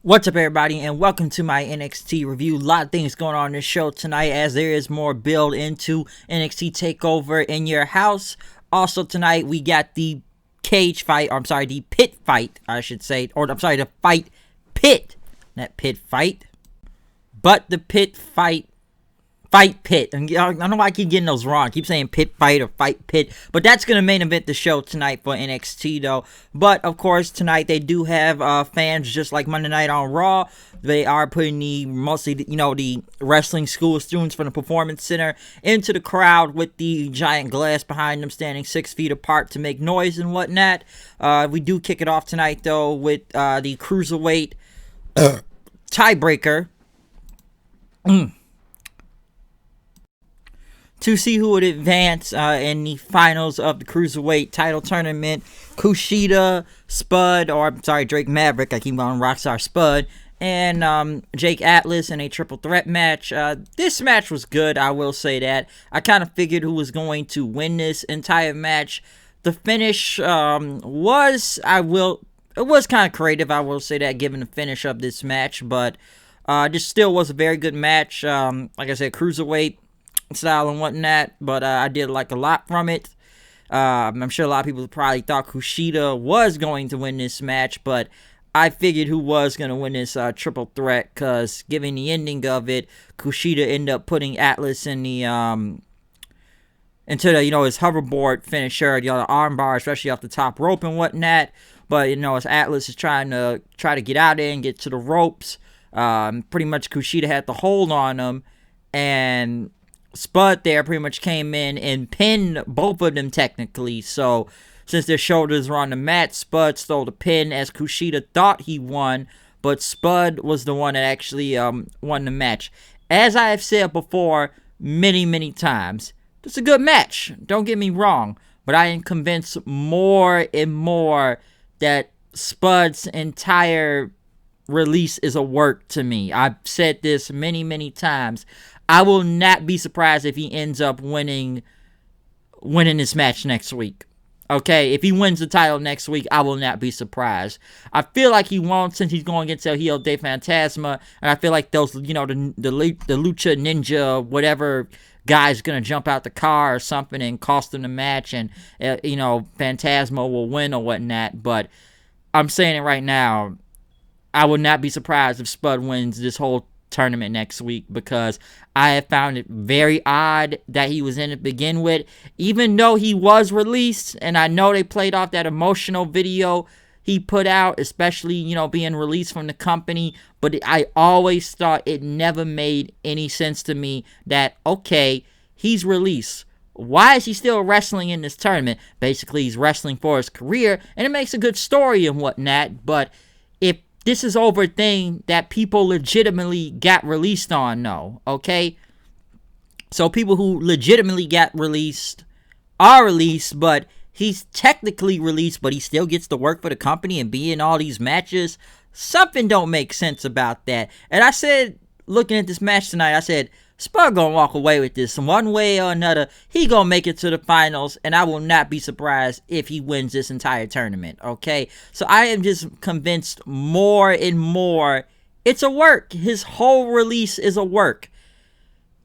What's up, everybody, and welcome to my NXT review. A lot of things going on in this show tonight as there is more build into NXT TakeOver in your house. Also tonight we got the the pit fight, I should say, the fight pit, not pit fight, but the pit fight. Fight pit. I don't know why I keep getting those wrong. I keep saying pit fight or fight pit. But that's going to main event the show tonight for NXT, though. But, of course, tonight they do have fans just like Monday Night on Raw. They are putting the wrestling school students from the Performance Center into the crowd with the giant glass behind them standing 6 feet apart to make noise and whatnot. We do kick it off tonight, though, with the Cruiserweight tiebreaker. To see who would advance in the finals of the Cruiserweight title tournament. Kushida, Spud, Drake Maverick, I keep calling Rockstar Spud, and Jake Atlas in a triple threat match. This match was good, I will say that. I kind of figured who was going to win this entire match. The finish was kind of creative, I will say that, given the finish of this match, but just still was a very good match. Like I said, Cruiserweight style and whatnot, but I did like a lot from it. I'm sure a lot of people probably thought Kushida was going to win this match, but I figured who was going to win this triple threat, because given the ending of it, Kushida ended up putting Atlas in the into the his hoverboard finisher, the arm bar, especially off the top rope and whatnot. But as Atlas is trying to get out there and get to the ropes, pretty much Kushida had to hold on him, and Spud there pretty much came in and pinned both of them technically. So since their shoulders were on the mat, Spud stole the pin as Kushida thought he won, but Spud was the one that actually won the match. As I have said before many times, it's a good match, don't get me wrong, but I am convinced more and more that Spud's entire release is a work to me. I've said this many times. I will not be surprised if he ends up winning this match next week. Okay, if he wins the title next week, I will not be surprised. I feel like he won't, since he's going against El Hijo de Fantasma, and I feel like those, the Lucha Ninja, whatever guy's gonna jump out the car or something and cost him the match, and Fantasma will win or whatnot. But I'm saying it right now, I would not be surprised if Spud wins this whole tournament next week, because I have found it very odd that he was in it to begin with, even though he was released, and I know they played off that emotional video he put out, especially being released from the company, but I always thought it never made any sense to me that, okay, he's released, why is he still wrestling in this tournament? Basically, he's wrestling for his career, and it makes a good story and whatnot, but if this is over a thing that people legitimately got released on, no, okay? So people who legitimately got released are released, but he's technically released, but he still gets to work for the company and be in all these matches. Something don't make sense about that. And I said, looking at this match tonight, I said, Spud gonna walk away with this one way or another. He gonna make it to the finals, and I will not be surprised if he wins this entire tournament, okay? So I am just convinced more and more it's a work. His whole release is a work.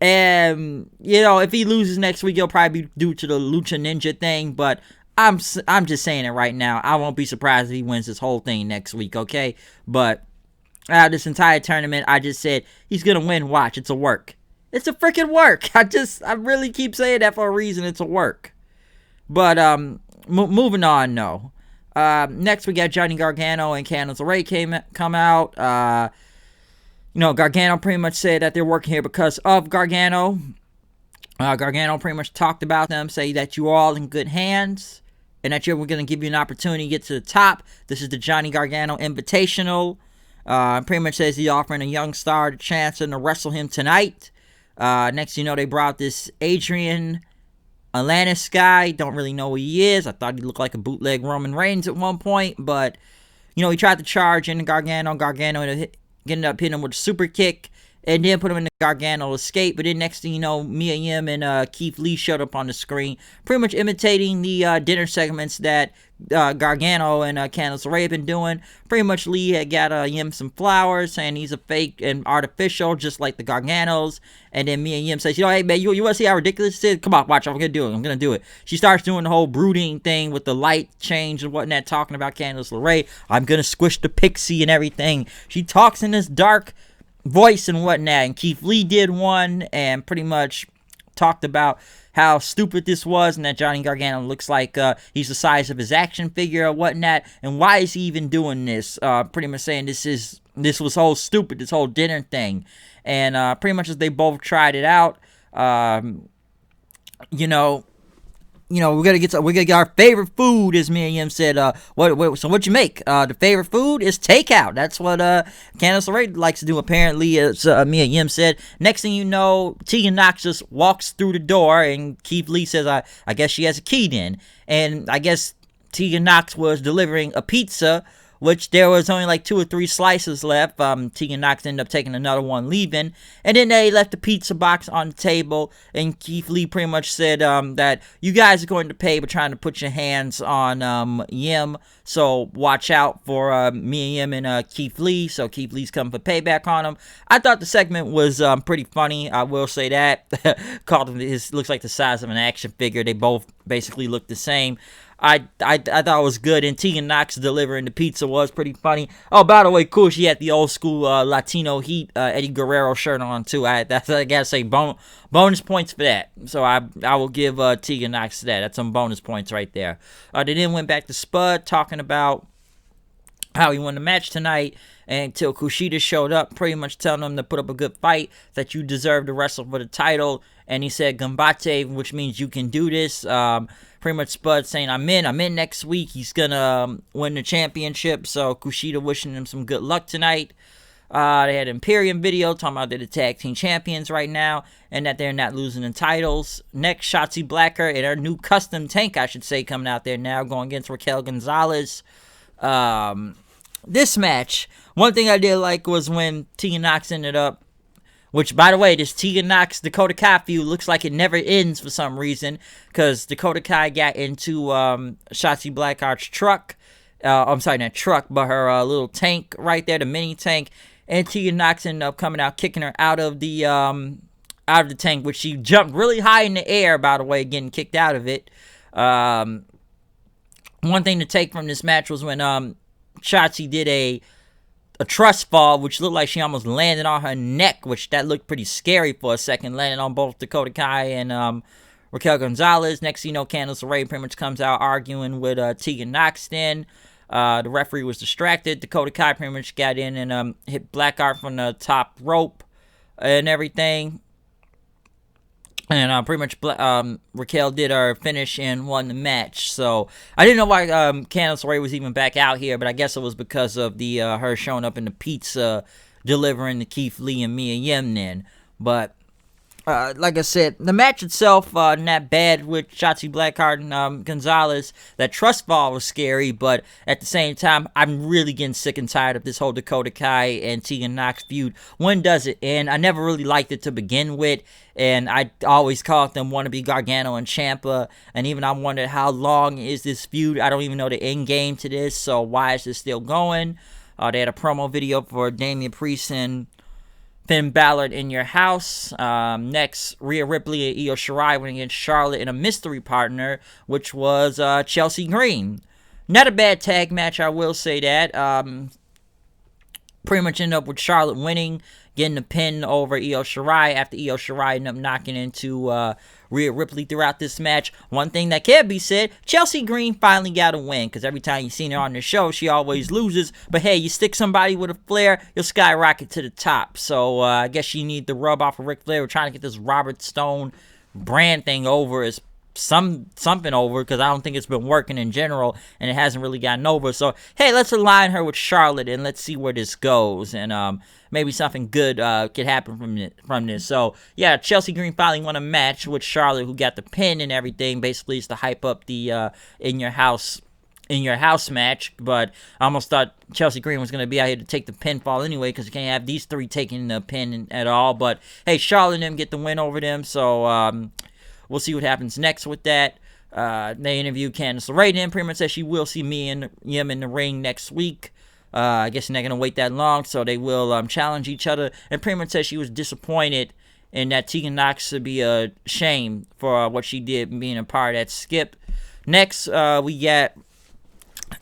And, if he loses next week, it'll probably be due to the Lucha Ninja thing, but I'm just saying it right now. I won't be surprised if he wins this whole thing next week, okay? But this entire tournament, I just said, he's gonna win, watch, it's a work. It's a freaking work. I really keep saying that for a reason. It's a work. But moving on, no. Next we got Johnny Gargano and Candice LeRae come out. Gargano pretty much said that they're working here because of Gargano. Gargano pretty much talked about them, say that you're all in good hands, and that we're going to give you an opportunity to get to the top. This is the Johnny Gargano Invitational. Pretty much says he's offering a young star the chance to wrestle him tonight. Next, they brought this Adrian Atlantis guy. Don't really know who he is. I thought he looked like a bootleg Roman Reigns at one point, but he tried to charge into Gargano. Gargano ended up hitting him with a super kick, and then put him in the Gargano escape. But then next thing you know, Mia Yim and Keith Lee showed up on the screen, pretty much imitating the dinner segments that Gargano and Candice LeRae have been doing. Pretty much Lee had got Yim some flowers, saying he's a fake and artificial, just like the Garganos. And then Mia Yim says, hey man, you want to see how ridiculous this is? Come on, watch, I'm going to do it. She starts doing the whole brooding thing with the light change and whatnot, talking about Candice LeRae. I'm going to squish the pixie and everything. She talks in this dark voice and whatnot, and Keith Lee did one and pretty much talked about how stupid this was, and that Johnny Gargano looks like he's the size of his action figure or whatnot, and why is he even doing this? Pretty much saying this was whole stupid, this whole dinner thing. And pretty much as they both tried it out, we're gonna get our favorite food, as Mia Yim said. So what you make? The favorite food is takeout. That's what Candice LeRae likes to do, apparently, as Mia Yim said. Next thing you know, Tegan Nox just walks through the door, and Keith Lee says, I guess she has a key then. And I guess Tegan Nox was delivering a pizza, which there was only like 2 or 3 slices left. Tegan Nox ended up taking another one, leaving. And then they left the pizza box on the table, and Keith Lee pretty much said that you guys are going to pay, but trying to put your hands on Yim. So watch out for Mia Yim and Keith Lee. So Keith Lee's coming for payback on him. I thought the segment was pretty funny. I will say that. Called him, looks like the size of an action figure. They both basically look the same. I thought it was good, and Tegan Nox delivering the pizza was pretty funny. Oh, by the way, cool, she had the old school Latino Heat Eddie Guerrero shirt on too. I gotta say bonus points for that. So I will give Tegan Nox that. That's some bonus points right there. They then went back to Spud talking about how he won the match tonight, until Kushida showed up, pretty much telling him to put up a good fight, that you deserve to wrestle for the title. And he said Gambate, which means you can do this. Pretty much Spud saying, I'm in next week. He's gonna win the championship. So Kushida wishing him some good luck tonight. They had Imperium video talking about they're the tag team champions right now, and that they're not losing the titles. Next, Shotzi Blackheart and her new custom tank, I should say, coming out there now, going against Raquel Gonzalez. This match, one thing I did like was when Tegan Nox ended up, which, by the way, this Tegan Nox Dakota Kai feud looks like it never ends for some reason, because Dakota Kai got into Shotzi Blackheart's truck. I'm sorry, not truck, but her little tank right there, the mini tank. And Tegan Nox ended up coming out, kicking her out of the tank, which she jumped really high in the air, by the way, getting kicked out of it. One thing to take from this match was when Shotzi did a trust fall, which looked like she almost landed on her neck, which that looked pretty scary for a second, landing on both Dakota Kai and Raquel Gonzalez. Next thing you know, Candice LeRae pretty much comes out arguing with Tegan Nox then. The referee was distracted. Dakota Kai pretty much got in and hit Blackheart from the top rope and everything. And pretty much Raquel did her finish and won the match. So I didn't know why Candice LeRae was even back out here, but I guess it was because of the her showing up in the pizza, delivering to Keith Lee and Mia Yim then. But like I said, the match itself not bad with Shotzi Blackheart and Gonzalez. That trust fall was scary, but at the same time, I'm really getting sick and tired of this whole Dakota Kai and Tegan Nox feud. When does it end? I never really liked it to begin with, and I always called them wannabe Gargano and Ciampa, and even I wondered how long is this feud? I don't even know the end game to this, so why is this still going? They had a promo video for Damian Priest and Finn Balor in your house. Next, Rhea Ripley and Io Shirai went against Charlotte in a mystery partner, which was Chelsea Green. Not a bad tag match, I will say that. Pretty much ended up with Charlotte winning, getting the pin over Io Shirai after Io Shirai ended up knocking into Rhea Ripley throughout this match. One thing that can be said, Chelsea Green finally got a win, because every time you've seen her on the show, she always loses. But hey, you stick somebody with a Flair, you'll skyrocket to the top. So I guess you need the rub off of Ric Flair. We're trying to get this Robert Stone brand thing over as something over, because I don't think it's been working in general, and it hasn't really gotten over. So hey, let's align her with Charlotte and let's see where this goes, and maybe something good could happen from this. So yeah, Chelsea Green finally won a match with Charlotte, who got the pin and everything. Basically, it's to hype up the in your house in your house match, but I almost thought Chelsea Green was going to be out here to take the pinfall anyway, because you can't have these three taking the pin at all. But hey, Charlotte and them get the win over them, so we'll see what happens next with that. They interviewed Candice LeRae, and pretty much said she will see me and him in the ring next week. I guess they're not going to wait that long, so they will challenge each other. And pretty much said she was disappointed and that Tegan Knox would be ashamed for what she did being a part of that skip. Next, we got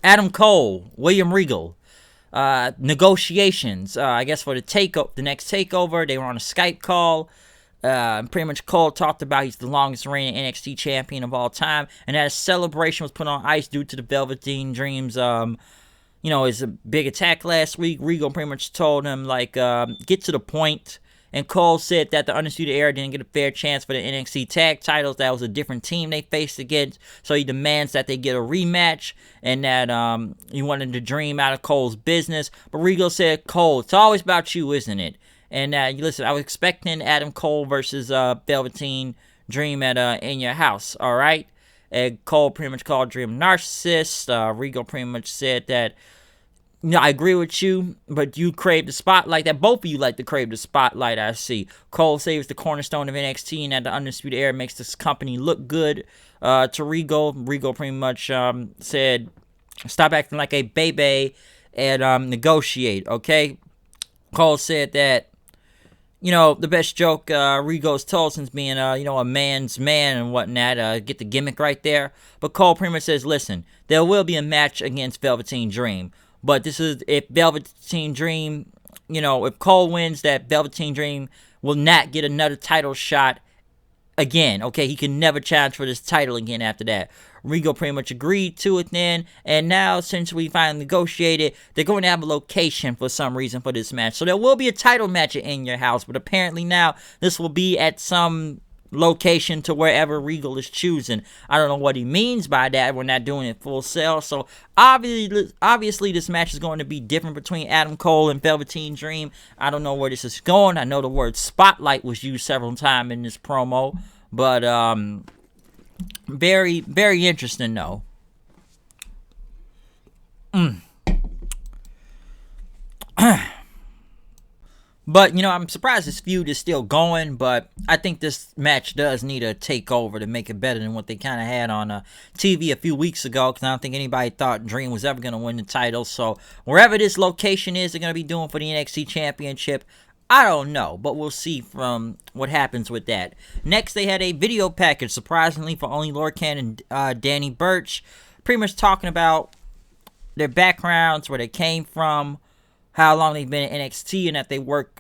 Adam Cole, William Regal. Negotiations, I guess, for the next takeover. They were on a Skype call. Pretty much Cole talked about he's the longest reigning NXT champion of all time, and that a celebration was put on ice due to the Velveteen Dream's, his big attack last week. Regal pretty much told him, get to the point. And Cole said that the Undisputed Era didn't get a fair chance for the NXT tag titles. That was a different team they faced against. So he demands that they get a rematch, and that he wanted the Dream out of Cole's business. But Regal said, Cole, it's always about you, isn't it? And listen, I was expecting Adam Cole versus Velveteen Dream at In Your House, all right? And Cole pretty much called Dream narcissist. Regal pretty much said that, I agree with you, but you crave the spotlight. That both of you like to crave the spotlight, I see. Cole saves the cornerstone of NXT, and that the Undisputed Era makes this company look good to Regal. Regal pretty much said, stop acting like a baby and negotiate, okay? Cole said that, the best joke Regal's told since being, a man's man and whatnot. Get the gimmick right there. But Cole pretty much says, listen, there will be a match against Velveteen Dream. But this is, if Velveteen Dream, if Cole wins, that Velveteen Dream will not get another title shot again. Okay, he can never challenge for this title again after that. Regal pretty much agreed to it then. And now, since we finally negotiated, they're going to have a location for some reason for this match. So there will be a title match In Your House. But apparently now, this will be at some location to wherever Regal is choosing. I don't know what he means by that. We're not doing it full sale. So obviously this match is going to be different between Adam Cole and Velveteen Dream. I don't know where this is going. I know the word spotlight was used several times in this promo, but very, very interesting though. But, I'm surprised this feud is still going, but I think this match does need a takeover to make it better than what they kind of had on TV a few weeks ago, because I don't think anybody thought Dream was ever going to win the title. So, wherever this location is they're going to be doing for the NXT Championship, I don't know, but we'll see from what happens with that. Next, they had a video package, surprisingly, for only Lorcan and Danny Birch, pretty much talking about their backgrounds, where they came from, how long they've been in NXT, and that they work,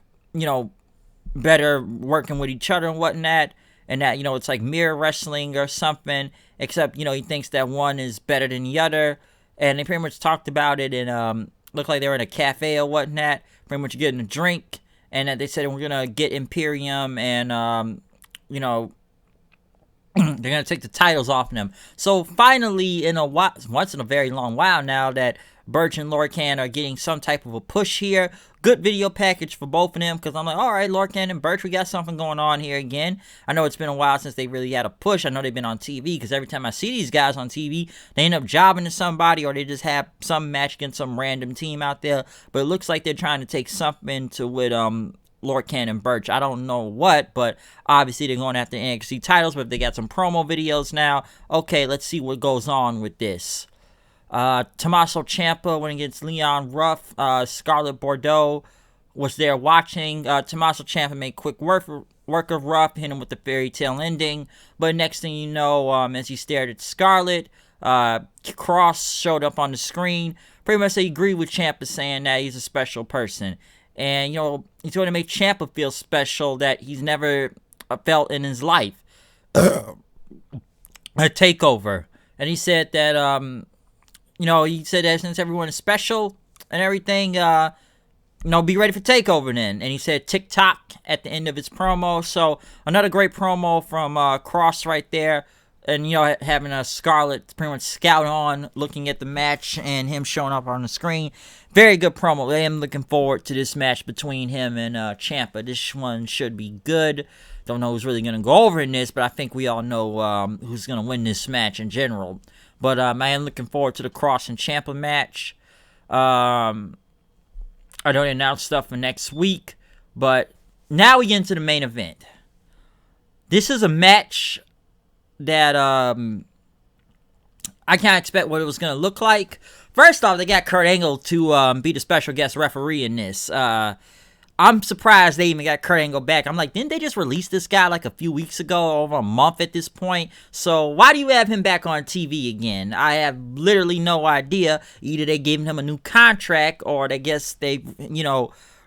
better working with each other and whatnot, and that, it's like mirror wrestling or something, except, he thinks that one is better than the other, and they pretty much talked about it, and looked like they were in a cafe or whatnot, pretty much getting a drink, and that they said we're going to get Imperium, and, they're going to take the titles off them. So finally, once in a very long while now, that Birch and Lorcan are getting some type of a push here. Good video package for both of them, because I'm like, all right, Lorcan and Birch, we got something going on here again. I know it's been a while since they really had a push. I know they've been on TV, because every time I see these guys on TV, they end up jobbing to somebody, or they just have some match against some random team out there. But it looks like they're trying to take something to with Lorcan and Birch. I don't know what, but obviously they're going after NXT titles, but if they got some promo videos now, okay, let's see what goes on with this. Tommaso Ciampa went against Leon Ruff. Scarlett Bordeaux was there watching. Tommaso Ciampa made quick work of Ruff, hit him with the fairy tale ending. But next thing you know, as he stared at Scarlett, Cross showed up on the screen. Pretty much they agreed with Ciampa, saying that he's a special person. And, he's going to make Ciampa feel special that he's never felt in his life. A takeover. And he said that, he said that since everyone is special and everything, be ready for takeover then. And he said TikTok at the end of his promo. So another great promo from Cross right there. And, having a Scarlett pretty much scout on, looking at the match, and him showing up on the screen. Very good promo. I am looking forward to this match between him and Ciampa. This one should be good. Don't know who's really going to go over in this, but I think we all know who's going to win this match in general. But I am looking forward to the Cross and Ciampa match. I know they announced stuff for next week, but now we get into the main event. This is a match that I can't expect what it was going to look like. First off, they got Kurt Angle to be the special guest referee in this. I'm surprised they even got Kurt Angle back. I'm like, didn't they just release this guy like a few weeks ago, over a month at this point? So why do you have him back on TV again? I have literally no idea. Either they gave him a new contract, or I guess they,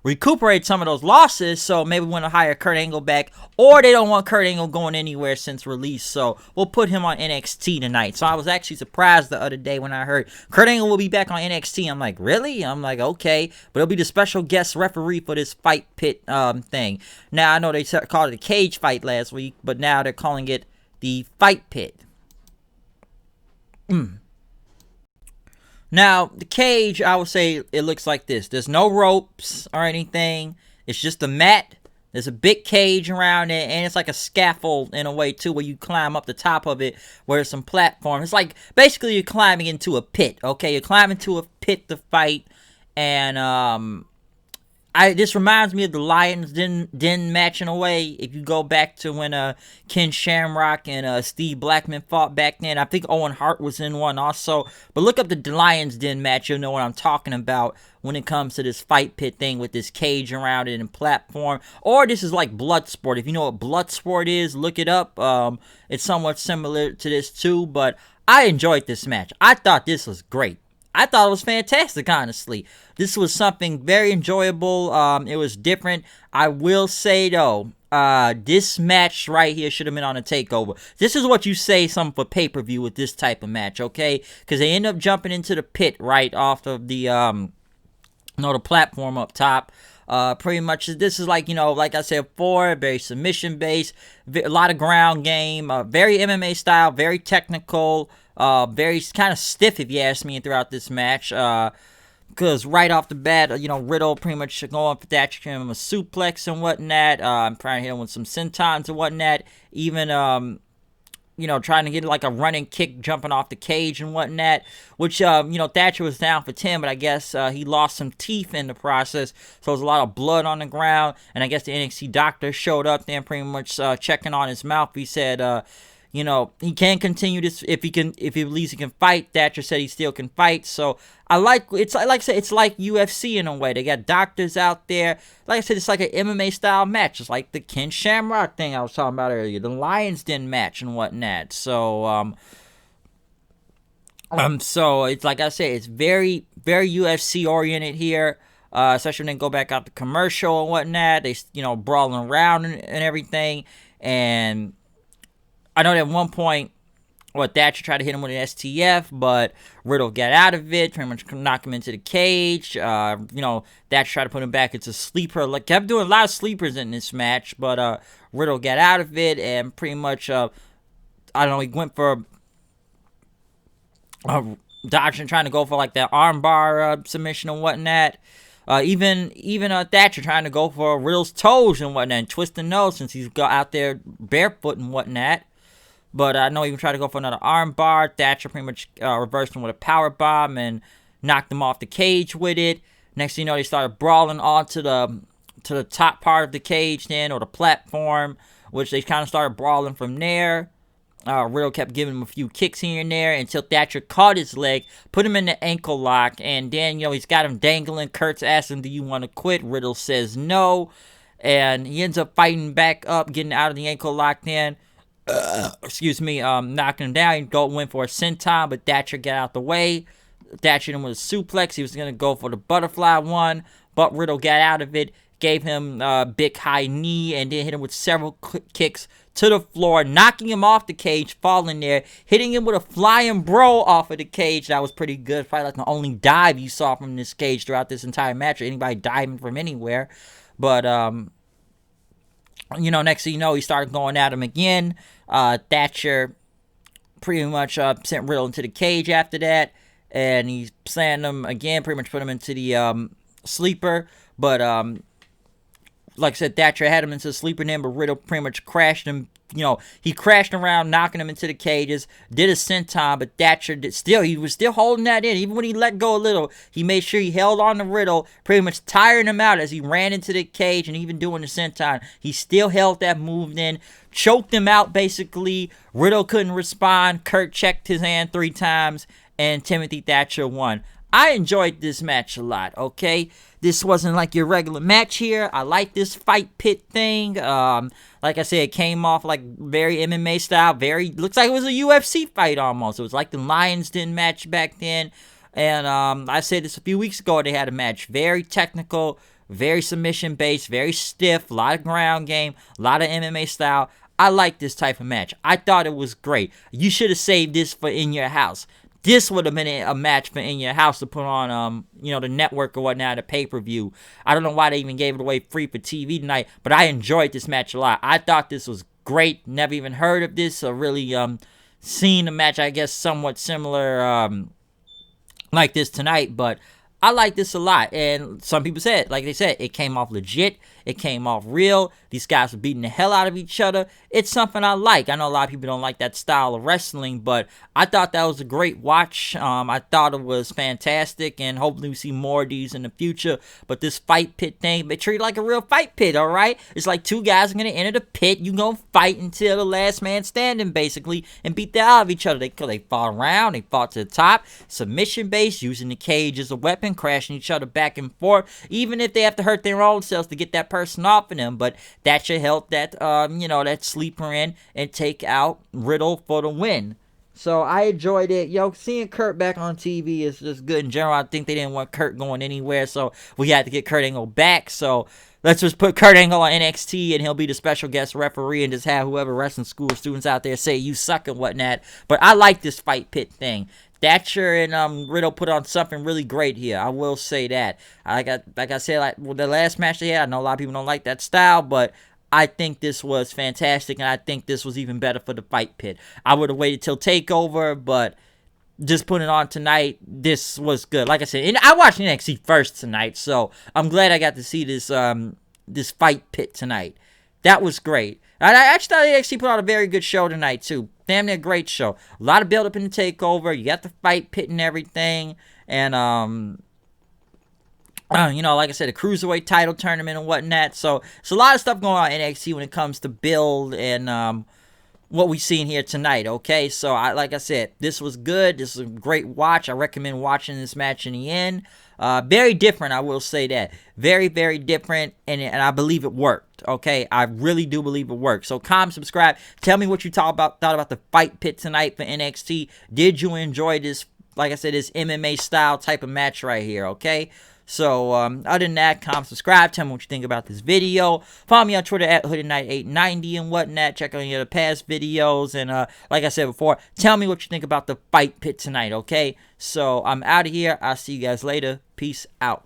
recuperate some of those losses, so maybe we want to hire Kurt Angle back, or they don't want Kurt Angle going anywhere since release, so we'll put him on NXT tonight. So I was actually surprised the other day when I heard Kurt Angle will be back on NXT. I'm like, really? I'm like, okay, but he'll be the special guest referee for this fight pit thing. Now, I know they called it a cage fight last week, but now they're calling it the fight pit. Now, the cage, I would say it looks like this. There's no ropes or anything. It's just a mat. There's a big cage around it, and it's like a scaffold in a way, too, where you climb up the top of it, where there's some platform. It's like, basically, you're climbing into a pit, okay? You're climbing to a pit to fight, and, this reminds me of the Lions Den match in a way. If you go back to when Ken Shamrock and Steve Blackman fought back then, I think Owen Hart was in one also. But look up the Lions Den match, you'll know what I'm talking about when it comes to this fight pit thing with this cage around it and platform. Or this is like Bloodsport. If you know what Bloodsport is, look it up. It's somewhat similar to this too, but I enjoyed this match. I thought this was great. I thought it was fantastic, honestly. This was something very enjoyable. It was different. I will say, though, this match right here should have been on a TakeOver. This is what you say something for pay-per-view with this type of match, okay? Because they end up jumping into the pit right off of the, the platform up top. Pretty much, this is like, like I said before, very submission-based, a lot of ground game, very MMA style, very technical, very kind of stiff, if you ask me, throughout this match. Because right off the bat, Riddle pretty much going for Thatcher, him a suplex and whatnot. I'm trying to hit him with some sentons and whatnot. Even, trying to get like a running kick jumping off the cage and whatnot. Which, Thatcher was down for 10, but I guess he lost some teeth in the process. So there's a lot of blood on the ground. And I guess the NXT doctor showed up there pretty much checking on his mouth. He said, he can continue this if he believes he can fight. Thatcher said he still can fight. So like I said, it's like UFC in a way. They got doctors out there. Like I said, it's like an MMA style match. It's like the Ken Shamrock thing I was talking about earlier, the Lions Den match and whatnot. So so it's like I said, it's very, very UFC oriented here. Especially when they go back out the commercial and whatnot. They brawling around and everything. And I know that at one point, Thatcher tried to hit him with an STF, but Riddle got out of it, pretty much knocked him into the cage. Thatcher tried to put him back into sleeper. Like, kept doing a lot of sleepers in this match, but Riddle got out of it and pretty much, he went for dodging, trying to go for like that armbar submission and whatnot. Even Thatcher trying to go for Riddle's toes and whatnot, and twist the nose since he's got out there barefoot and whatnot. But I know he tried to go for another arm bar. Thatcher pretty much reversed him with a power bomb and knocked him off the cage with it. Next thing you know, they started brawling onto the top part of the cage then, or the platform, which they kind of started brawling from there. Riddle kept giving him a few kicks here and there until Thatcher caught his leg, put him in the ankle lock, and then, he's got him dangling. Kurt's asking, do you want to quit? Riddle says no, and he ends up fighting back up, getting out of the ankle lock then. Knocking him down. He went for a senton, but Thatcher got out the way. Thatcher him with a suplex. He was going to go for the butterfly one, but Riddle got out of it, gave him a big high knee, and then hit him with several kicks to the floor, knocking him off the cage, falling there, hitting him with a flying bro off of the cage. That was pretty good. Probably like the only dive you saw from this cage throughout this entire match, or anybody diving from anywhere. But, next thing you know, he started going at him again. Thatcher pretty much sent Riddle into the cage after that, and he slammed him again, pretty much put him into the sleeper. But like I said, Thatcher had him into the sleeper then, but Riddle pretty much crashed him he crashed around, knocking him into the cages, did a senton, but Thatcher he was still holding that in. Even when he let go a little, he made sure he held on to Riddle, pretty much tiring him out as he ran into the cage and even doing the senton. He still held that move in, choked him out basically. Riddle couldn't respond. Kurt checked his hand 3 times, and Timothy Thatcher won. I enjoyed this match a lot, okay? This wasn't like your regular match here. I like this fight pit thing. Like I said, it came off like very MMA style. Looks like it was a UFC fight almost. It was like the Lions Den match back then. And I said this a few weeks ago. They had a match. Very technical, very submission based, very stiff, a lot of ground game, a lot of MMA style. I like this type of match. I thought it was great. You should have saved this for In Your House. This would have been a match for In Your House to put on, the network or whatnot, a pay-per-view. I don't know why they even gave it away free for TV tonight, but I enjoyed this match a lot. I thought this was great. Never even heard of this or really seen a match, I guess, somewhat similar like this tonight, but I like this a lot. And some people said, like they said, it came off legit. It came off real. These guys were beating the hell out of each other. It's something I like. I know a lot of people don't like that style of wrestling, but I thought that was a great watch. I thought it was fantastic, and hopefully we see more of these in the future. But this fight pit thing, they treat it like a real fight pit, all right? It's like 2 guys are going to enter the pit. You're going to fight until the last man standing, basically, and beat the hell out of each other. They fought around. They fought to the top. Submission base, using the cage as a weapon, crashing each other back and forth, even if they have to hurt their own selves to get that person off of them. But Thatcher held that that sleeper in and take out Riddle for the win. So I enjoyed it. Seeing Kurt back on TV is just good in general. I think they didn't want Kurt going anywhere, so we had to get Kurt Angle back. So let's just put Kurt Angle on NXT, and he'll be the special guest referee, and just have whoever wrestling school students out there say you suck and whatnot. But I like this fight pit thing. Thatcher and Riddle put on something really great here. I will say that. Like I said, the last match they had, I know a lot of people don't like that style, but I think this was fantastic, and I think this was even better for the fight pit. I would have waited till TakeOver, but just putting it on tonight, this was good. Like I said, and I watched NXT first tonight, so I'm glad I got to see this this fight pit tonight. That was great. And I actually thought NXT put on a very good show tonight, too. Damn near great show. A lot of build-up in the TakeOver. You got the fight pit and everything. And, like I said, a Cruiserweight title tournament and whatnot. So, it's a lot of stuff going on in NXT when it comes to build and what we seen here tonight, okay? So, like I said, this was good. This was a great watch. I recommend watching this match in the end. Very different, I will say that. Very, very different, and I believe it worked, okay? I really do believe it worked. So, comment, subscribe. Tell me what you thought about the fight pit tonight for NXT. Did you enjoy this, like I said, this MMA-style type of match right here, okay? So, other than that, comment, subscribe. Tell me what you think about this video. Follow me on Twitter at HoodedKnight890 and whatnot. Check out any other past videos. And, like I said before, tell me what you think about the fight pit tonight, okay? So, I'm out of here. I'll see you guys later. Peace out.